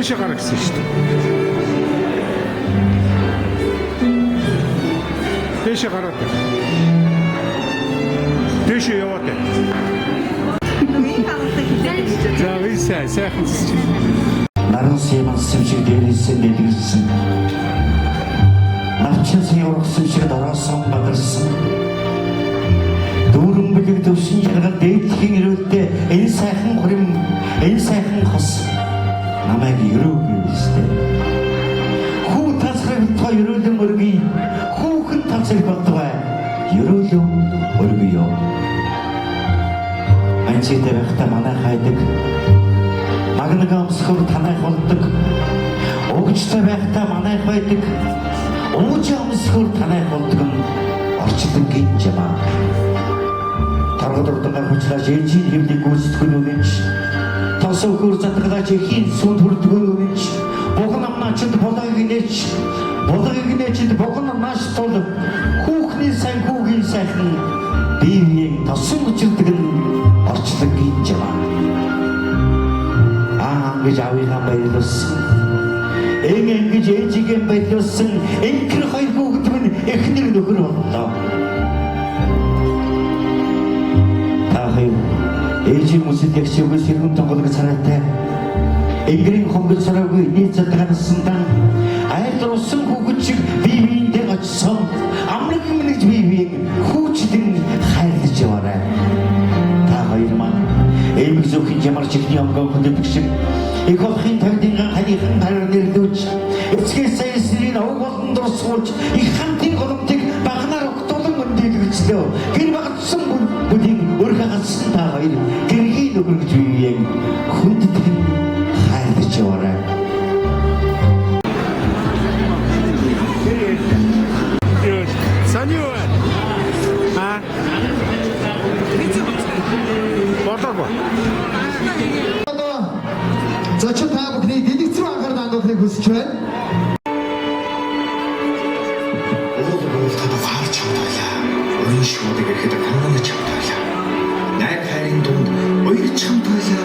Дээшээ гараа гэсэн шүү дээ. Дээшээ гараад. Дээшээ яваад. За висаа сайхан зүсч. Наран сэмсэн шиг дээрээсээ дэлгэрсэн. Навчаас явуулсан шиг дараасан багарсан. Дүүрэн бүлэг төвшин яргал дээдхийн ирүүлдэ энэ сайхан хурим, энэ сайхан хос намайг өрөөгүй өстэй. Хүү тасрах та өрөөлөн өргөе. Хүүхэн тасрах болтугай. Өрөөлөн өргөе. Анчитэй байхдаа манай хайдаг. Магнаг амсхур танайх болдог. Өгчтэй байхдаа манайх байдаг. Ууж амсхур танайх болдог. Орчдөг гэж юм аа. Таргадурдан гаргуулж ээжийн хэвлийг гүйцэтгэх үнэнч. Тосоо хөр затгалаач хийн сүн төрдөг үнэнч. Богн амнаачд болоог нээч. Болоог нээчд богн амнааш тул. Хүүхний сайн хүүгийн сайхан биеийн тосон учирдаг нь орчлог гэж юм аа. Гэж авийнхаа баярлуулсан. Ингэж ээжигээ баярлуулсан. Энхэр хоёр хүүхэд минь эхнэр нөхөр боллоо. Ахын ээжийн мүсэд ягшгүй сэргэн тонголог царайтай. Энгэрийн хонгол сараагүй нийт задгансан айлруулсан хүүхэд шиг бие биендээ очсон. Амраг минь бие биеийг хүүчдэн хайрлаж яваарай. Та хоёр маань эмэг зөвхөн ямар ч ихний омгоо хүндэдэг шиг их олохын тавьдынхан ханихан хараар нэрлүүч эцгээс саясрын ог болон дурсгуулж их хамтын голомтыг багнаар огтолон өндөлгөчлөө. Гэр багтсан бүдийг өрхө хассан та хоёр гэргийн нөхөрч биеийг хүндэдэг хайрлаж яваарай. Санио. Болоогүй. За чи та бүхний дэлгэц рүү анхаарал хандуулахыг хүсэж байна. Уултад фарч хавталаа. Ойн шуудыг ирэхэд хангач хавталаа. Найр хайрын дунд уярч хавталаа.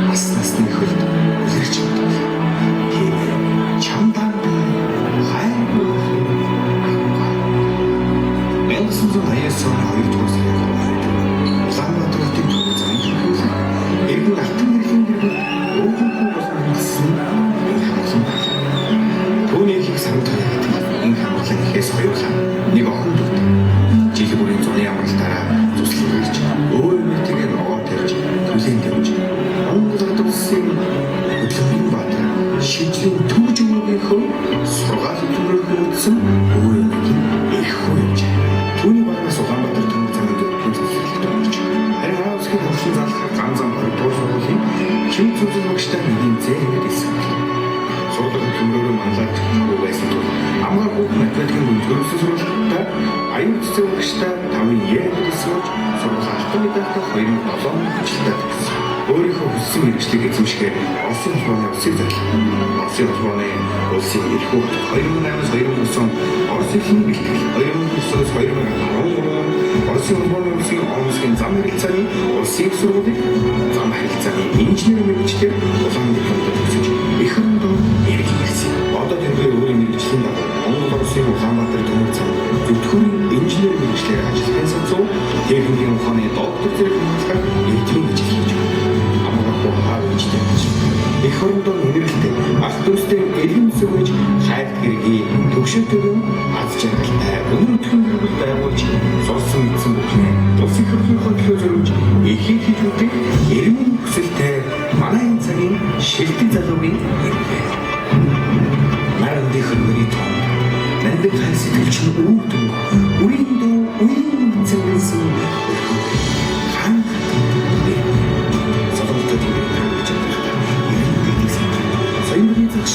Нас насны хөлд үлэрч хавталаа. Чамдан хайр. 1980-аас хоёр дугаар сарын 2-нд Улаанбаатарын төв замын эргэн алтан эрхийн дэргэд өөхөнхөө болсон энэ хамтлан байна. Түүний их самтайгаад энэ хамтлан ихээс хоёулаа нэг охин дүүт. Жил бүрийн зуны амралтаараа туслан гарч өөр нэгтэйгээ ногоо тавьж түлэн тавьж Монгол улсын хөдөлмөрийн баатар шийдлийн түүж өгөөгийнхөө сургаалт төрөөхөө үзсэн өөр нэг их хөөж. Түүний багнаас Улаанбаатар төв замын төлөвлөлт өгч. Харин хаусгийн хөвсөн залхах зам зам дуусгуулын хим зүзэл багштай нэгэн зээнээр эсвэлээ. Суудаг төмөрөөр манлаад байсан тул амгаагүй математикийн өндөрлөсөн сургалтад аюул цэцэг багштай 5 яард эсвэлж сургууль алтан медальтай 2007 жилдээ төгссөн. Өөрийнхөө хүссэн мэргэжлийг эзэмшихээр Оросын улманы улсыг зарлав. Оросын улманы улсын эрх хот 2008-аас 2009 Орос улсын бэлтгэл 2009-аас 2013 Оросын улманы улсын омсгийн зам харилцааны улсын сургуулийг зам харилцааны инженер мэргэжлэр Улаанбаатарт төгсөж их хөрөндөө иргэнсэн. Одоо тэрээр өөрийн мэргэжлийн дагуу Монгол Оросын Улаанбаатар төмөр зам зөвтгөрийн инженер мэргэжлэр ажиллахын сацуу техникийн ухааны доктор зэрэг хэмжээр эвдрийн ажиллаж байна. Их хөрөндөө нэрэлтэй ах дүүстэй элэм сүгэж хайр хэргийг төвшөлтөөр аз жаргалтай өнөөдрийн хэрэгэл байгуулж сурсан мэдсэн бүхнээ тус их хөрхийн хөтлөө зориулж ихийг хийхүүдэг эрмэн хүсэлтэй манай энэ цагийн шилдэг залуугийн хэрэглээ. Наран дэхөрмөний том нандин хай сэтгэлч нь үүдэн үеийн дүү үеийн мэдсэнсэн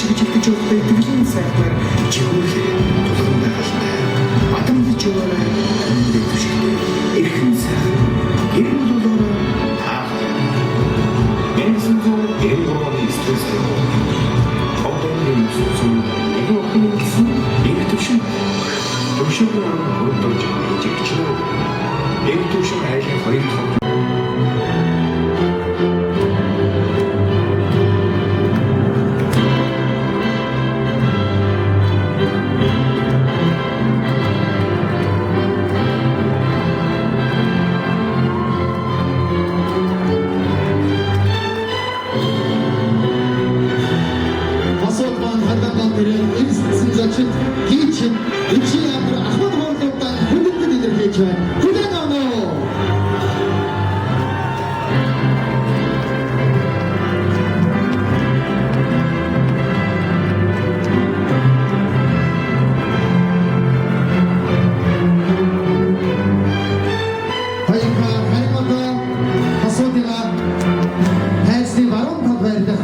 шигжилтэж явах итгэлийн сайхнаар жигүүрлээ тулгамдаа халтай атамдж яваарай өнөдөө түшигтэй эрхэн сайхан гэрэн дулаараа таах бензин зүүн гэрэн дурганы стресс одоогийн сүнсэн нэг охин гэсэн нэг төвшин өрдөрж жигчлээ нэг төвшин айлын хоёр дахь Хашид, Хийчин, Ичи Яндар, Ахмад Хорлогдон хүндэтгэл илэрхийлж байна. Хүлээн авах уу?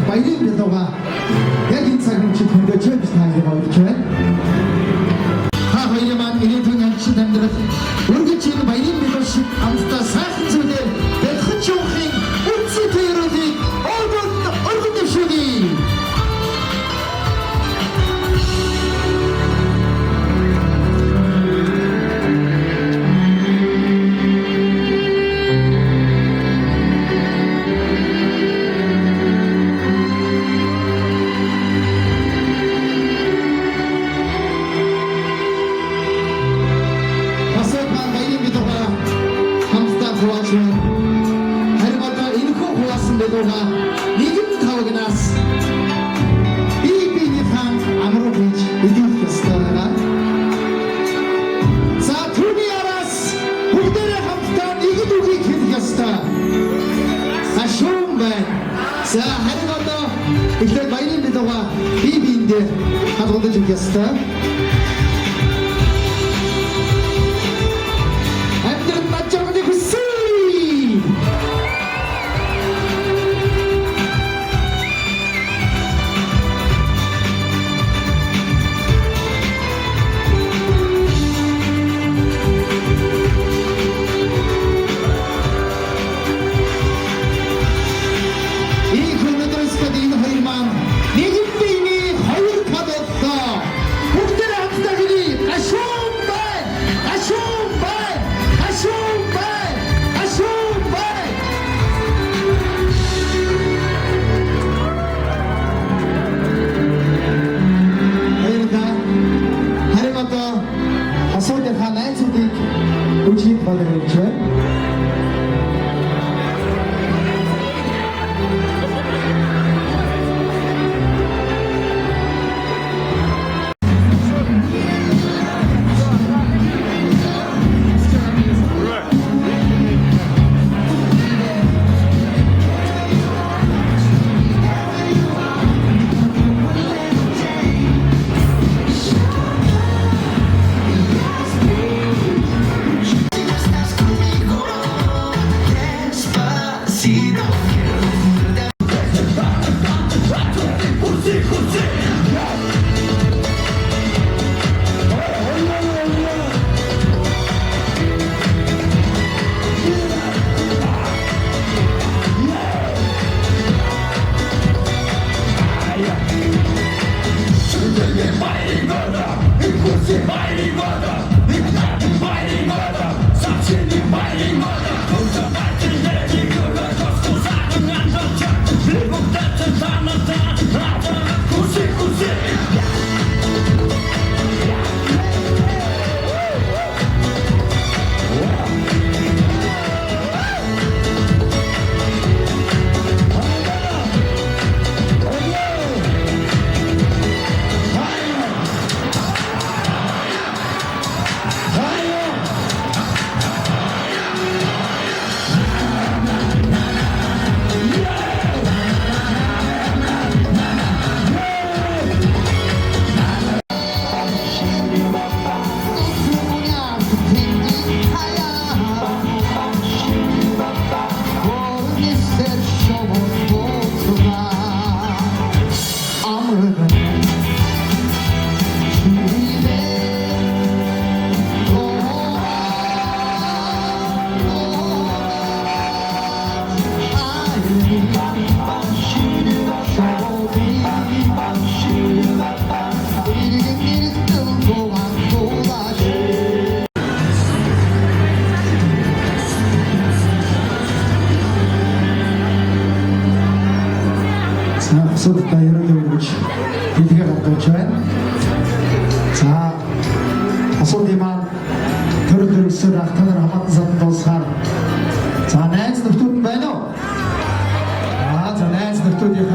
Баярын билууга яг энэ цаг үеийн хөндөөж бид таахыг болж байна. Та хоёрын маань ирээдүйн амжилт амьдрал өргөж энэ баярын билуу шиг хамтдаа сайхан зүйлээр бэлхэн чухлын үнцэн төрөлийг өргөн дэвшүүлье. Харин одоо энэ хөө хуваасан билууга нэгэн тавгнаас биний хаан амруу хийж эдгэх ёстой байна. За түүний араас бүгдээрээ хамтдаа нэгэн үгийг хэлэх ёстой. Ашуун байна. За харин одоо эхлээд баярын билууга биендээ хадгалж өгөх ёстой. Үчиг болгож байна. асуудалтай ерөнхий өгч хэлгээд авч байна. За асуудлын маань төрөл төрөсөөр ах та нар хамаатан санд дуусгаар. За найз нөхдөд нь байна уу? За найз нөхдөдийн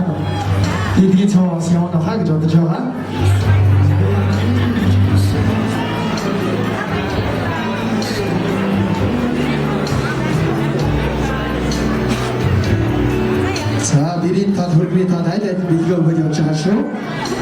хэлгийн цаас явна хаа гэж бодож байгаа. 자, 미리 다 돌비 다 다이어트 밀고 오고 явж байгаа шүү.